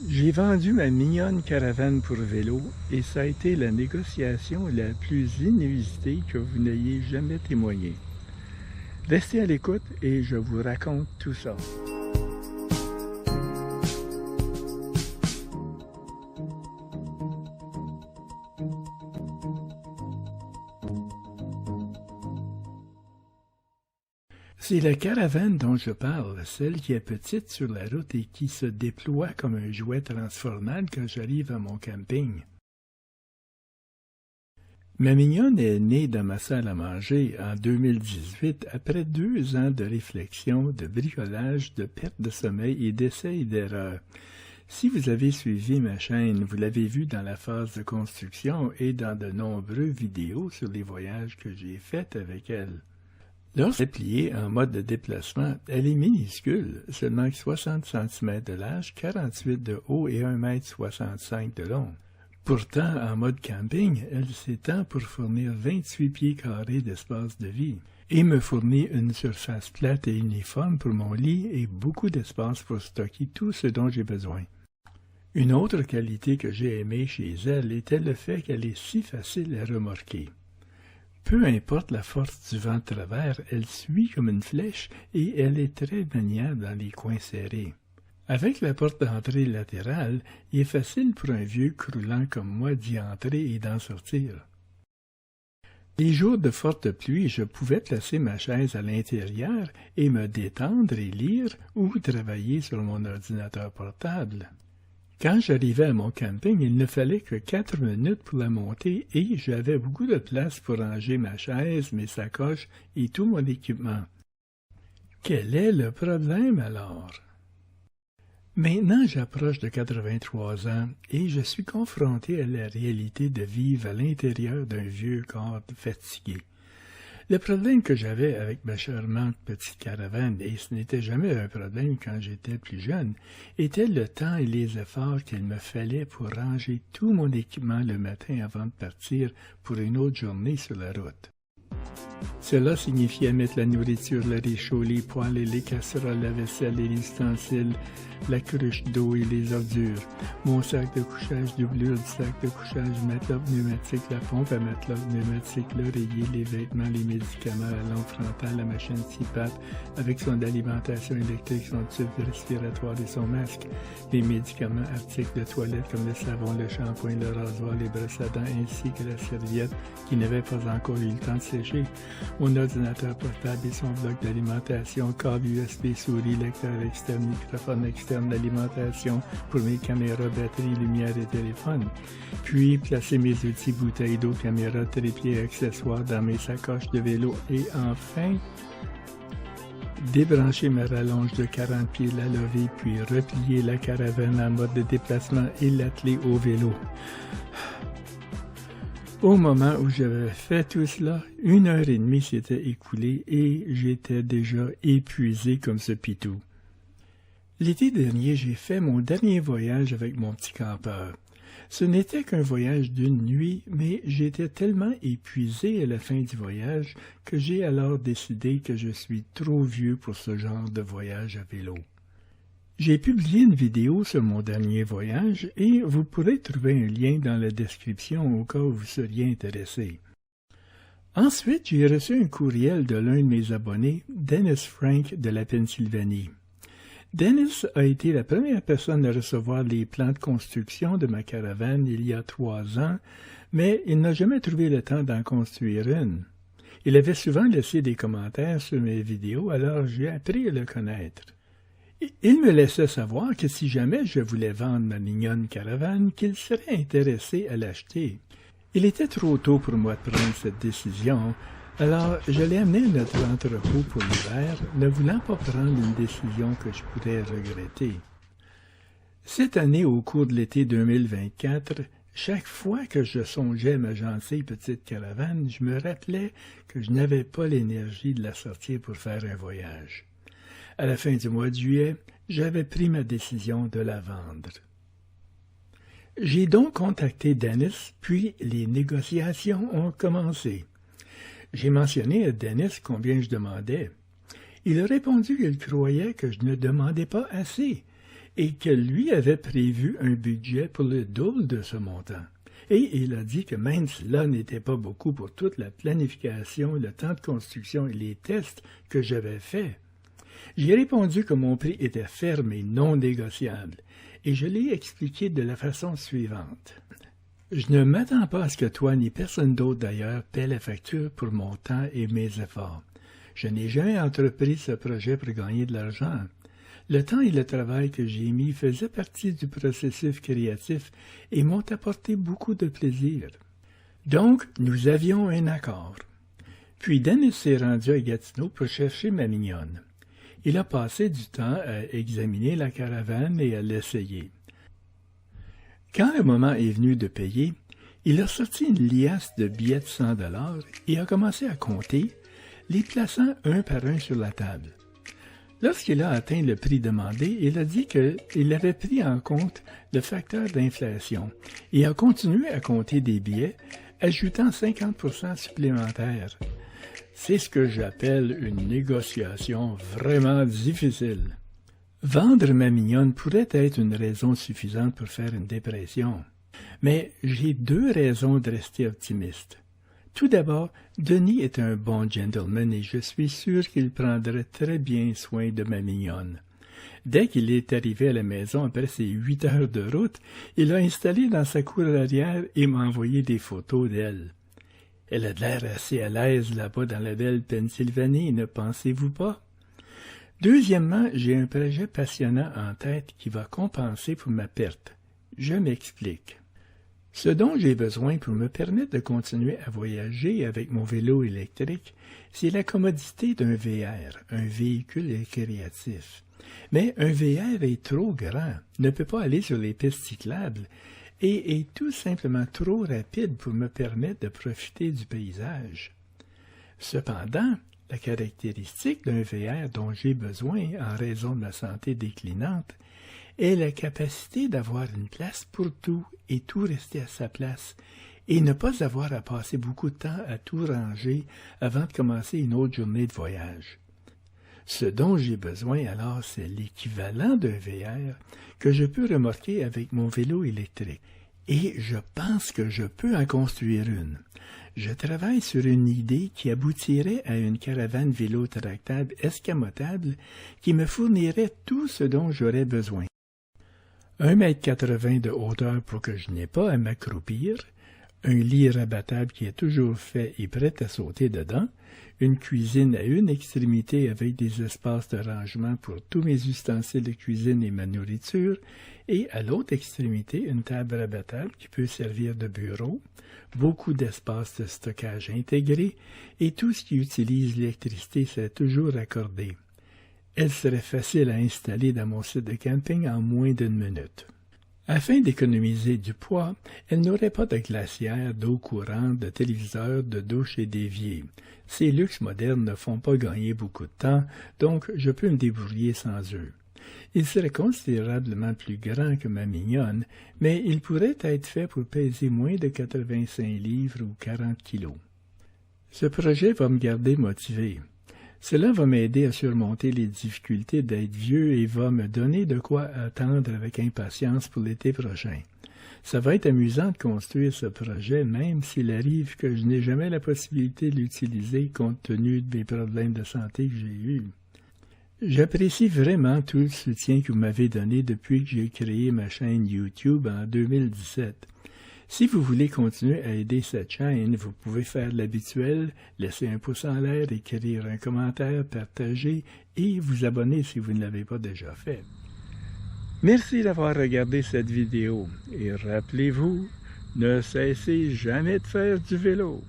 J'ai vendu ma mignonne caravane pour vélo et ça a été la négociation la plus inusitée que vous n'ayez jamais témoignée. Restez à l'écoute et je vous raconte tout ça. C'est la caravane dont je parle, celle qui est petite sur la route et qui se déploie comme un jouet transformable quand j'arrive à mon camping. Ma mignonne est née dans ma salle à manger en 2018 après 2 ans de réflexion, de bricolage, de perte de sommeil et d'essais et d'erreurs. Si vous avez suivi ma chaîne, vous l'avez vu dans la phase de construction et dans de nombreuses vidéos sur les voyages que j'ai faits avec elle. Lorsqu'elle est pliée en mode de déplacement, elle est minuscule, seulement 60 cm de large, 48 de haut et 1,65 m de long. Pourtant, en mode camping, elle s'étend pour fournir 28 pieds carrés d'espace de vie et me fournit une surface plate et uniforme pour mon lit et beaucoup d'espace pour stocker tout ce dont j'ai besoin. Une autre qualité que j'ai aimée chez elle était le fait qu'elle est si facile à remorquer. Peu importe la force du vent de travers, elle suit comme une flèche et elle est très maniable dans les coins serrés. Avec la porte d'entrée latérale, il est facile pour un vieux croulant comme moi d'y entrer et d'en sortir. Les jours de forte pluie, je pouvais placer ma chaise à l'intérieur et me détendre et lire ou travailler sur mon ordinateur portable. Quand j'arrivais à mon camping, il ne fallait que 4 minutes pour la monter et j'avais beaucoup de place pour ranger ma chaise, mes sacoches et tout mon équipement. Quel est le problème alors? Maintenant, j'approche de 83 ans et je suis confronté à la réalité de vivre à l'intérieur d'un vieux corps fatigué. Le problème que j'avais avec ma charmante petite caravane, et ce n'était jamais un problème quand j'étais plus jeune, était le temps et les efforts qu'il me fallait pour ranger tout mon équipement le matin avant de partir pour une autre journée sur la route. Cela signifiait mettre la nourriture, le réchaud, les poêles et les casseroles, la vaisselle et les ustensiles, la cruche d'eau et les ordures, mon sac de couchage, doublure du sac de couchage, matelas pneumatique, la pompe à matelas pneumatique, l'oreiller, les vêtements, les médicaments, la lampe frontale, la machine CPAP avec son alimentation électrique, son tube respiratoire et son masque, les médicaments, articles de toilette comme le savon, le shampoing, le rasoir, les brosses à dents ainsi que la serviette qui n'avait pas encore eu le temps de sécher, mon ordinateur portable et son bloc d'alimentation, câble USB, souris, lecteur externe, microphone externe d'alimentation pour mes caméras, batteries, lumière et téléphone. Puis, placer mes outils, bouteilles d'eau, caméras, trépieds et accessoires dans mes sacoches de vélo. Et enfin, débrancher ma rallonge de 40 pieds, la lever, puis replier la caravane en mode de déplacement et l'atteler au vélo. Au moment où j'avais fait tout cela, 1h30 s'était écoulée et j'étais déjà épuisé comme ce pitou. L'été dernier, j'ai fait mon dernier voyage avec mon petit campeur. Ce n'était qu'un voyage d'une nuit, mais j'étais tellement épuisé à la fin du voyage que j'ai alors décidé que je suis trop vieux pour ce genre de voyage à vélo. J'ai publié une vidéo sur mon dernier voyage et vous pourrez trouver un lien dans la description au cas où vous seriez intéressé. Ensuite, j'ai reçu un courriel de l'un de mes abonnés, Dennis Frank de la Pennsylvanie. Dennis a été la première personne à recevoir les plans de construction de ma caravane il y a 3 ans, mais il n'a jamais trouvé le temps d'en construire une. Il avait souvent laissé des commentaires sur mes vidéos, alors j'ai appris à le connaître. Il me laissait savoir que si jamais je voulais vendre ma mignonne caravane, qu'il serait intéressé à l'acheter. Il était trop tôt pour moi de prendre cette décision, alors je l'ai amené à notre entrepôt pour l'hiver, ne voulant pas prendre une décision que je pourrais regretter. Cette année, au cours de l'été 2024, chaque fois que je songeais ma gentille petite caravane, je me rappelais que je n'avais pas l'énergie de la sortir pour faire un voyage. À la fin du mois de juillet, j'avais pris ma décision de la vendre. J'ai donc contacté Dennis, puis les négociations ont commencé. J'ai mentionné à Dennis combien je demandais. Il a répondu qu'il croyait que je ne demandais pas assez et que lui avait prévu un budget pour le double de ce montant. Et il a dit que même cela n'était pas beaucoup pour toute la planification, le temps de construction et les tests que j'avais faits. J'ai répondu que mon prix était ferme et non négociable, et je l'ai expliqué de la façon suivante. Je ne m'attends pas à ce que toi ni personne d'autre d'ailleurs paie la facture pour mon temps et mes efforts. Je n'ai jamais entrepris ce projet pour gagner de l'argent. Le temps et le travail que j'ai mis faisaient partie du processus créatif et m'ont apporté beaucoup de plaisir. Donc, nous avions un accord. Puis Dennis s'est rendu à Gatineau pour chercher ma mignonne. Il a passé du temps à examiner la caravane et à l'essayer. Quand le moment est venu de payer, il a sorti une liasse de billets de 100 $ et a commencé à compter, les plaçant un par un sur la table. Lorsqu'il a atteint le prix demandé, il a dit qu'il avait pris en compte le facteur d'inflation et a continué à compter des billets, ajoutant 50% supplémentaires. C'est ce que j'appelle une négociation vraiment difficile. Vendre ma mignonne pourrait être une raison suffisante pour faire une dépression. Mais j'ai 2 raisons de rester optimiste. Tout d'abord, Denis est un bon gentleman et je suis sûr qu'il prendrait très bien soin de ma mignonne. Dès qu'il est arrivé à la maison après ses 8 heures de route, il l'a installée dans sa cour arrière et m'a envoyé des photos d'elle. Elle a de l'air assez à l'aise là-bas dans la belle Pennsylvanie, ne pensez-vous pas? Deuxièmement, j'ai un projet passionnant en tête qui va compenser pour ma perte. Je m'explique. Ce dont j'ai besoin pour me permettre de continuer à voyager avec mon vélo électrique, c'est la commodité d'un VR, un véhicule récréatif. Mais un VR est trop grand, ne peut pas aller sur les pistes cyclables et est tout simplement trop rapide pour me permettre de profiter du paysage. Cependant, la caractéristique d'un VR dont j'ai besoin en raison de ma santé déclinante est la capacité d'avoir une place pour tout et tout rester à sa place et ne pas avoir à passer beaucoup de temps à tout ranger avant de commencer une autre journée de voyage. Ce dont j'ai besoin alors, c'est l'équivalent d'un VR que je peux remorquer avec mon vélo électrique. Et je pense que je peux en construire une. Je travaille sur une idée qui aboutirait à une caravane vélo tractable escamotable qui me fournirait tout ce dont j'aurais besoin. 1,80 m de hauteur pour que je n'ai pas à m'accroupir, un lit rabattable qui est toujours fait et prêt à sauter dedans, une cuisine à une extrémité avec des espaces de rangement pour tous mes ustensiles de cuisine et ma nourriture, et à l'autre extrémité une table rabattable qui peut servir de bureau, beaucoup d'espace de stockage intégré, et tout ce qui utilise l'électricité serait toujours accordé. Elle serait facile à installer dans mon site de camping en moins d'1 minute. Afin d'économiser du poids, elle n'aurait pas de glacière, d'eau courante, de téléviseur, de douche et d'évier. Ces luxes modernes ne font pas gagner beaucoup de temps, donc je peux me débrouiller sans eux. Il serait considérablement plus grand que ma mignonne, mais il pourrait être fait pour peser moins de 85 livres ou 40 kilos. Ce projet va me garder motivé. Cela va m'aider à surmonter les difficultés d'être vieux et va me donner de quoi attendre avec impatience pour l'été prochain. Ça va être amusant de construire ce projet, même s'il arrive que je n'ai jamais la possibilité de l'utiliser compte tenu de mes problèmes de santé que j'ai eus. J'apprécie vraiment tout le soutien que vous m'avez donné depuis que j'ai créé ma chaîne YouTube en 2017. Si vous voulez continuer à aider cette chaîne, vous pouvez faire l'habituel, laisser un pouce en l'air, écrire un commentaire, partager et vous abonner si vous ne l'avez pas déjà fait. Merci d'avoir regardé cette vidéo et rappelez-vous, ne cessez jamais de faire du vélo.